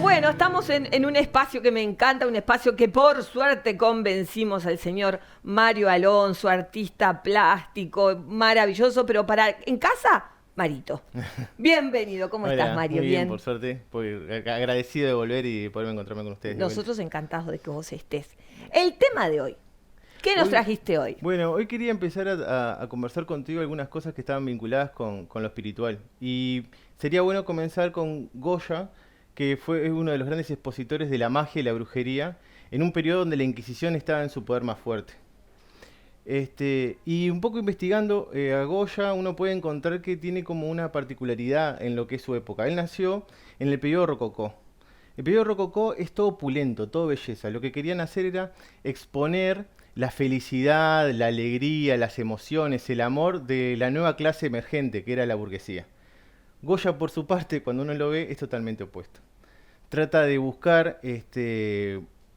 Bueno, estamos en un espacio que me encanta, un espacio que por suerte convencimos al señor Mario Alonso, artista plástico, maravilloso, pero en casa, Marito. Bienvenido, ¿cómo estás, Hola, Mario? muy bien, Bien. por suerte. Agradecido de volver y poderme encontrarme con ustedes de vuelta. Nosotros encantados de que vos estés. El tema de hoy. ¿Qué nos Hoy, trajiste hoy? bueno, hoy quería empezar a conversar contigo algunas cosas que estaban vinculadas con lo espiritual. Y sería bueno comenzar con Goya, que fue uno de los grandes expositores de la magia y la brujería, en un periodo donde la Inquisición estaba en su poder más fuerte. Y un poco investigando a Goya, uno puede encontrar que tiene como una particularidad en lo que es su época. Él nació en el periodo rococó. El periodo rococó es todo opulento, todo belleza. Lo que querían hacer era exponer la felicidad, la alegría, las emociones, el amor de la nueva clase emergente que era la burguesía. Goya, por su parte, cuando uno lo ve, es totalmente opuesto. Trata de buscar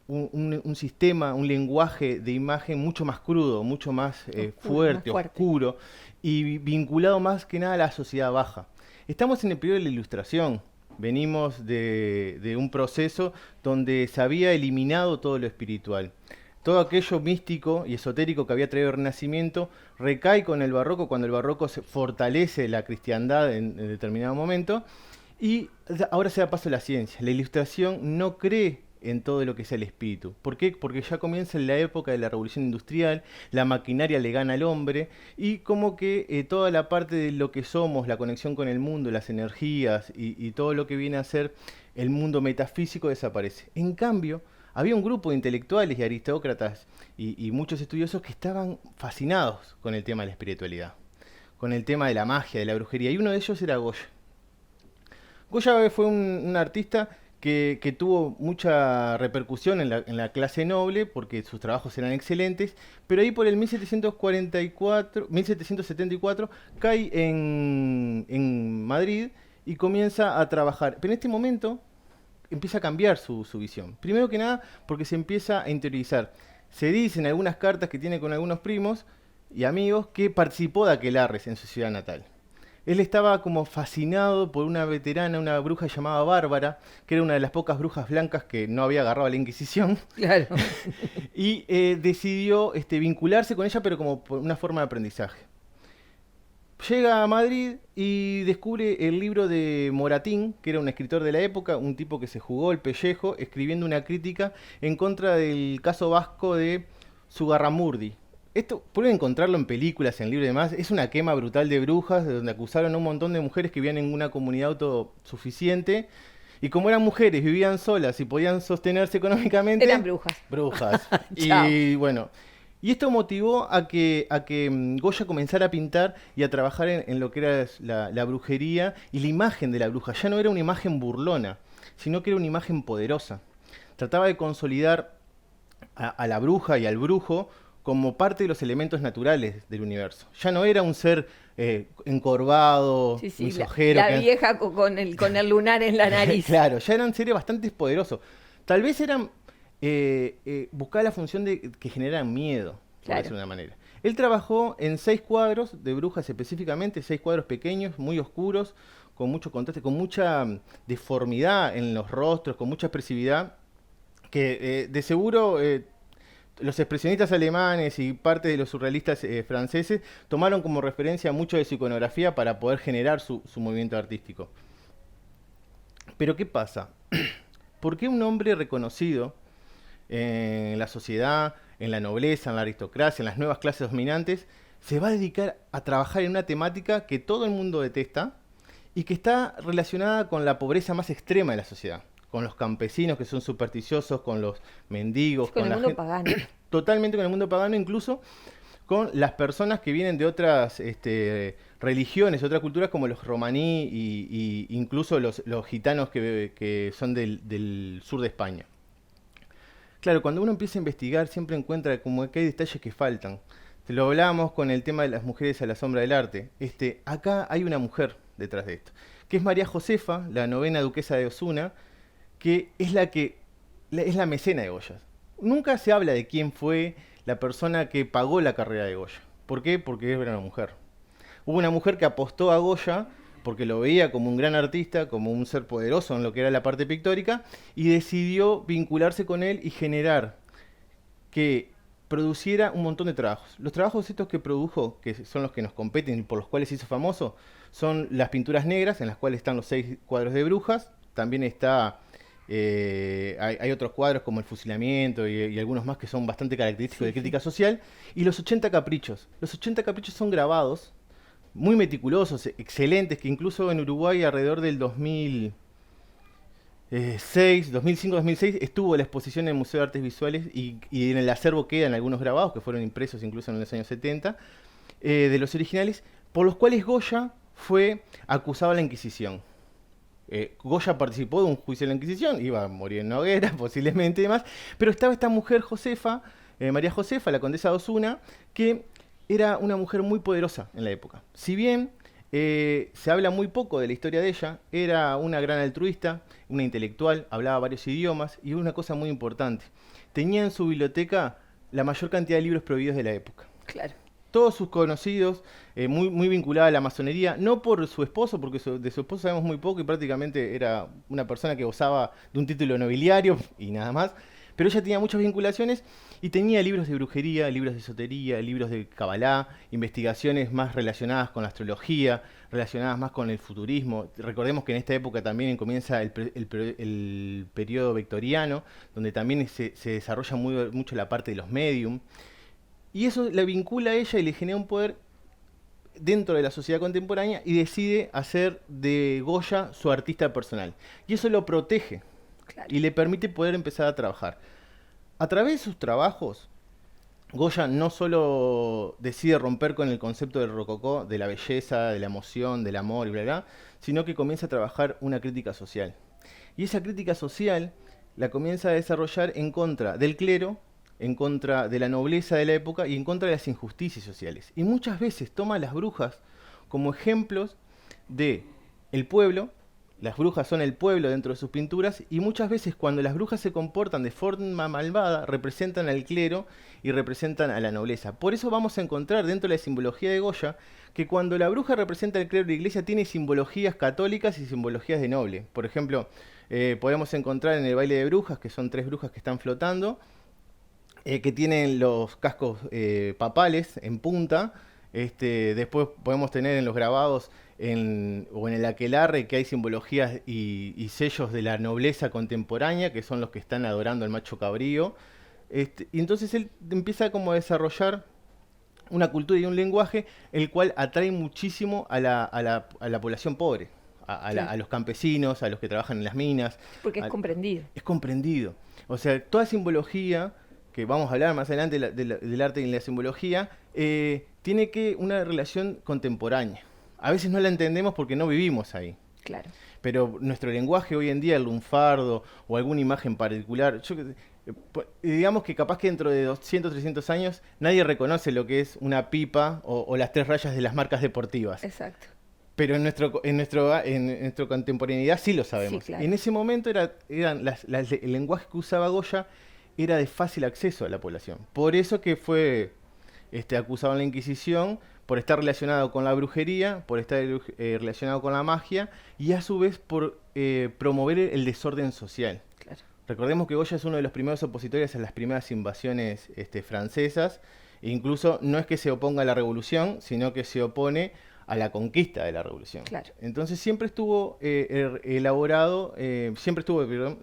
un sistema, un lenguaje de imagen mucho más crudo, mucho más Oscuro, más fuerte, fuerte. oscuro y vinculado más que nada a la sociedad baja. Estamos en el periodo de la Ilustración. Venimos de un proceso donde se había eliminado todo lo espiritual. Todo aquello místico y esotérico que había traído el Renacimiento recae con el Barroco, cuando el Barroco fortalece la cristiandad en determinado momento, y ahora se da paso a la ciencia. La Ilustración no cree en todo lo que sea el espíritu. ¿Por qué? Porque ya comienza en la época de la revolución industrial, la maquinaria le gana al hombre y como que toda la parte de lo que somos, la conexión con el mundo, las energías y todo lo que viene a ser el mundo metafísico desaparece. En cambio, había un grupo de intelectuales y aristócratas y muchos estudiosos que estaban fascinados con el tema de la espiritualidad, con el tema de la magia, de la brujería, y uno de ellos era Goya. Goya fue un artista que tuvo mucha repercusión en la clase noble porque sus trabajos eran excelentes, pero ahí por el 1774 cae en Madrid y comienza a trabajar. Pero en este momento empieza a cambiar su visión. Primero que nada porque se empieza a interiorizar. Se dice en algunas cartas que tiene con algunos primos y amigos que participó de aquelarres en su ciudad natal. Él estaba como fascinado por una veterana, una bruja llamada Bárbara, que era una de las pocas brujas blancas que no había agarrado a la Inquisición, Claro. y decidió vincularse con ella, pero como por una forma de aprendizaje. Llega a Madrid y descubre el libro de Moratín, que era un escritor de la época, un tipo que se jugó el pellejo, escribiendo una crítica en contra del caso vasco de Zugarramurdi. Esto pueden encontrarlo en películas, en libros y demás. Es una quema brutal de brujas, de donde acusaron a un montón de mujeres que vivían en una comunidad autosuficiente. Y como eran mujeres, vivían solas y podían sostenerse económicamente. Eran brujas. Brujas. Chao. Y bueno, y esto motivó a que Goya comenzara a pintar y a trabajar en lo que era la brujería y la imagen de la bruja. Ya no era una imagen burlona, sino que era una imagen poderosa. Trataba de consolidar a la bruja y al brujo como parte de los elementos naturales del universo. Ya no era un ser encorvado, Sí, sí, misógero. la vieja con el lunar en la nariz. Claro, ya eran seres bastante poderosos. Tal vez eran buscaba la función de que generaran miedo, por Claro. decirlo de una manera. Él trabajó en 6 cuadros de brujas específicamente, 6 cuadros pequeños, muy oscuros, con mucho contraste, con mucha deformidad en los rostros, con mucha expresividad, que de seguro los expresionistas alemanes y parte de los surrealistas franceses tomaron como referencia mucho de su iconografía para poder generar su movimiento artístico. Pero ¿qué pasa? ¿Por qué un hombre reconocido en la sociedad, en la nobleza, en la aristocracia, en las nuevas clases dominantes, se va a dedicar a trabajar en una temática que todo el mundo detesta y que está relacionada con la pobreza más extrema de la sociedad? Con los campesinos que son supersticiosos, con los mendigos, Con el la mundo gente, pagano. totalmente con el mundo pagano, incluso con las personas que vienen de otras religiones, otras culturas como los romaní y incluso los gitanos que son del sur de España. Claro, cuando uno empieza a investigar siempre encuentra como que hay detalles que faltan. Te lo hablamos con el tema de las mujeres a la sombra del arte. Acá hay una mujer detrás de esto, que es María Josefa, la novena duquesa de Osuna, que es es la mecena de Goya. Nunca se habla de quién fue la persona que pagó la carrera de Goya. ¿Por qué? Porque era una mujer. Hubo una mujer que apostó a Goya porque lo veía como un gran artista, como un ser poderoso en lo que era la parte pictórica, y decidió vincularse con él y generar que produciera un montón de trabajos. Los trabajos estos que produjo, que son los que nos competen y por los cuales se hizo famoso, son las pinturas negras, en las cuales están los 6 cuadros de brujas. También hay otros cuadros como el fusilamiento y algunos más que son bastante característicos de crítica social. Y los 80 caprichos. Los 80 caprichos son grabados, muy meticulosos, excelentes, que incluso en Uruguay alrededor del 2005-2006 estuvo la exposición en el Museo de Artes Visuales y en el acervo quedan algunos grabados que fueron impresos incluso en los años 70 de los originales, por los cuales Goya fue acusado a la Inquisición. Goya participó de un juicio de la Inquisición, iba a morir en una hoguera posiblemente y demás, pero estaba esta mujer Josefa, María Josefa, la condesa de Osuna, que era una mujer muy poderosa en la época. Si bien se habla muy poco de la historia de ella, era una gran altruista, una intelectual, hablaba varios idiomas y una cosa muy importante, tenía en su biblioteca la mayor cantidad de libros prohibidos de la época. Claro. Todos sus conocidos, muy vinculada a la masonería, no por su esposo, porque de su esposo sabemos muy poco y prácticamente era una persona que gozaba de un título nobiliario y nada más, pero ella tenía muchas vinculaciones y tenía libros de brujería, libros de esotería, libros de cabalá, investigaciones más relacionadas con la astrología, relacionadas más con el futurismo. Recordemos que en esta época también comienza el periodo victoriano, donde también se desarrolla mucho la parte de los medium. Y eso la vincula a ella y le genera un poder dentro de la sociedad contemporánea y decide hacer de Goya su artista personal. Y eso lo protege. Claro. Y le permite poder empezar a trabajar. A través de sus trabajos, Goya no solo decide romper con el concepto del rococó, de la belleza, de la emoción, del amor y bla, bla, sino que comienza a trabajar una crítica social. Y esa crítica social la comienza a desarrollar en contra del clero, en contra de la nobleza de la época y en contra de las injusticias sociales. Y muchas veces toma a las brujas como ejemplos de el pueblo. Las brujas son el pueblo dentro de sus pinturas y muchas veces cuando las brujas se comportan de forma malvada representan al clero y representan a la nobleza. Por eso vamos a encontrar dentro de la simbología de Goya que cuando la bruja representa al clero de la iglesia tiene simbologías católicas y simbologías de noble. Por ejemplo, podemos encontrar en el baile de brujas, que son 3 brujas que están flotando, que tienen los cascos papales en punta. Después podemos tener en los grabados o en el aquelarre que hay simbologías y sellos de la nobleza contemporánea, que son los que están adorando al macho cabrío. Y entonces él empieza como a desarrollar una cultura y un lenguaje el cual atrae muchísimo a la población pobre, a los campesinos, a los que trabajan en las minas. Porque es comprendido. Es comprendido. O sea, toda simbología, que vamos a hablar más adelante del arte y la simbología, tiene una relación contemporánea. A veces no la entendemos porque no vivimos ahí. Claro. Pero nuestro lenguaje hoy en día, el lunfardo o alguna imagen particular, digamos que capaz que dentro de 200, 300 años nadie reconoce lo que es una pipa o las 3 rayas de las marcas deportivas. Exacto. Pero en nuestra contemporaneidad sí lo sabemos. Sí, claro. En ese momento el lenguaje que usaba Goya era de fácil acceso a la población. Por eso que fue acusado en la Inquisición, por estar relacionado con la brujería, por estar relacionado con la magia y a su vez por promover el desorden social. Claro. Recordemos que Goya es uno de los primeros opositores a las primeras invasiones francesas. E incluso no es que se oponga a la revolución, sino que se opone a la conquista de la revolución. Claro. Entonces siempre estuvo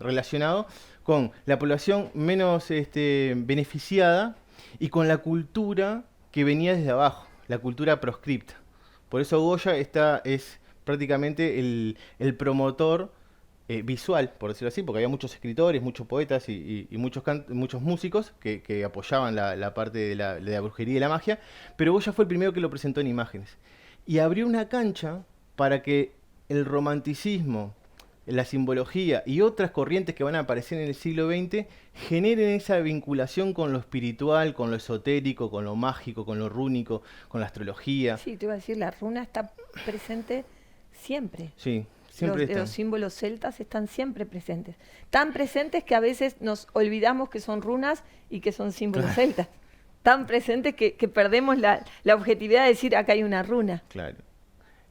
relacionado con la población menos beneficiada y con la cultura que venía desde abajo, la cultura proscripta. Por eso Goya es prácticamente el promotor visual, por decirlo así, porque había muchos escritores, muchos poetas y muchos músicos que apoyaban la parte de la brujería y la magia, pero Goya fue el primero que lo presentó en imágenes. Y abrió una cancha para que el romanticismo, la simbología y otras corrientes que van a aparecer en el siglo XX generen esa vinculación con lo espiritual, con lo esotérico, con lo mágico, con lo rúnico, con la astrología. Sí, te iba a decir, la runa está presente siempre. Sí, siempre está. Los símbolos celtas están siempre presentes. Tan presentes que a veces nos olvidamos que son runas y que son símbolos celtas. Tan presentes que perdemos la objetividad de decir acá hay una runa. Claro.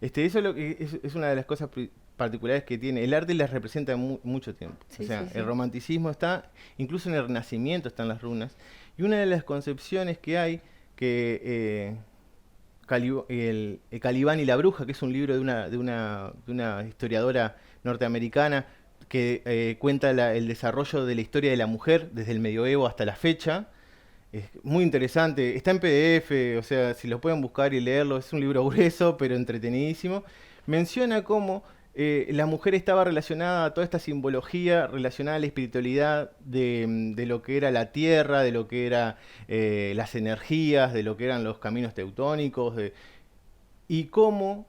Eso es, lo que, es una de las cosas particulares que tiene. El arte las representa mucho tiempo. Sí, o sea, sí, sí. el romanticismo está, incluso en el Renacimiento están las runas. Y una de las concepciones que hay, que el Calibán y la bruja, que es un libro de una historiadora norteamericana que cuenta el desarrollo de la historia de la mujer desde el medioevo hasta la fecha. Es muy interesante, está en PDF, o sea, si lo pueden buscar y leerlo, es un libro grueso, pero entretenidísimo. Menciona cómo la mujer estaba relacionada a toda esta simbología relacionada a la espiritualidad de lo que era la tierra, de lo que eran las energías, de lo que eran los caminos teutónicos, y cómo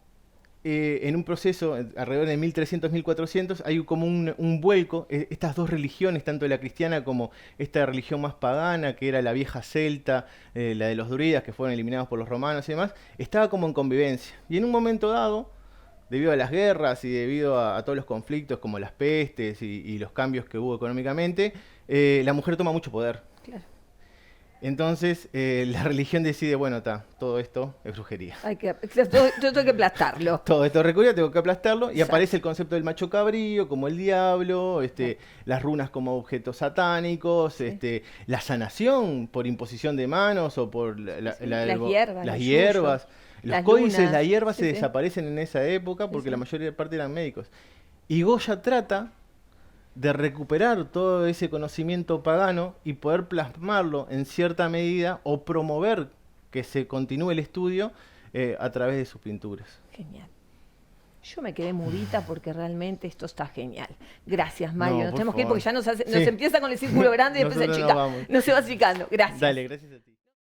en un proceso alrededor de 1300-1400 hay como un vuelco, estas dos religiones, tanto la cristiana como esta religión más pagana, que era la vieja celta, la de los druidas, que fueron eliminados por los romanos y demás, estaba como en convivencia. Y en un momento dado, debido a las guerras y debido a todos los conflictos como las pestes y los cambios que hubo económicamente, la mujer toma mucho poder. Claro. Entonces la religión decide, bueno, todo esto es brujería. Todo hay que aplastarlo. Todo esto recuerda, tengo que aplastarlo. Y Exacto. aparece el concepto del macho cabrío, como el diablo, las runas como objetos satánicos, Sí. la sanación por imposición de manos o por Sí, las hierbas, las los hierbas. yuyos, Los las códices, lunas. la hierba Sí, se sí. desaparecen en esa época porque Sí, sí. la mayoría parte eran médicos. Y Goya trata de recuperar todo ese conocimiento pagano y poder plasmarlo en cierta medida o promover que se continúe el estudio a través de sus pinturas. Genial. Yo me quedé mudita porque realmente esto está genial. Gracias, Mario. No, nos por tenemos que ir favor. porque ya nos Sí. empieza con el círculo grande y después se Nosotros chica. nos vamos. No se va achicando. Gracias. Dale, gracias a ti.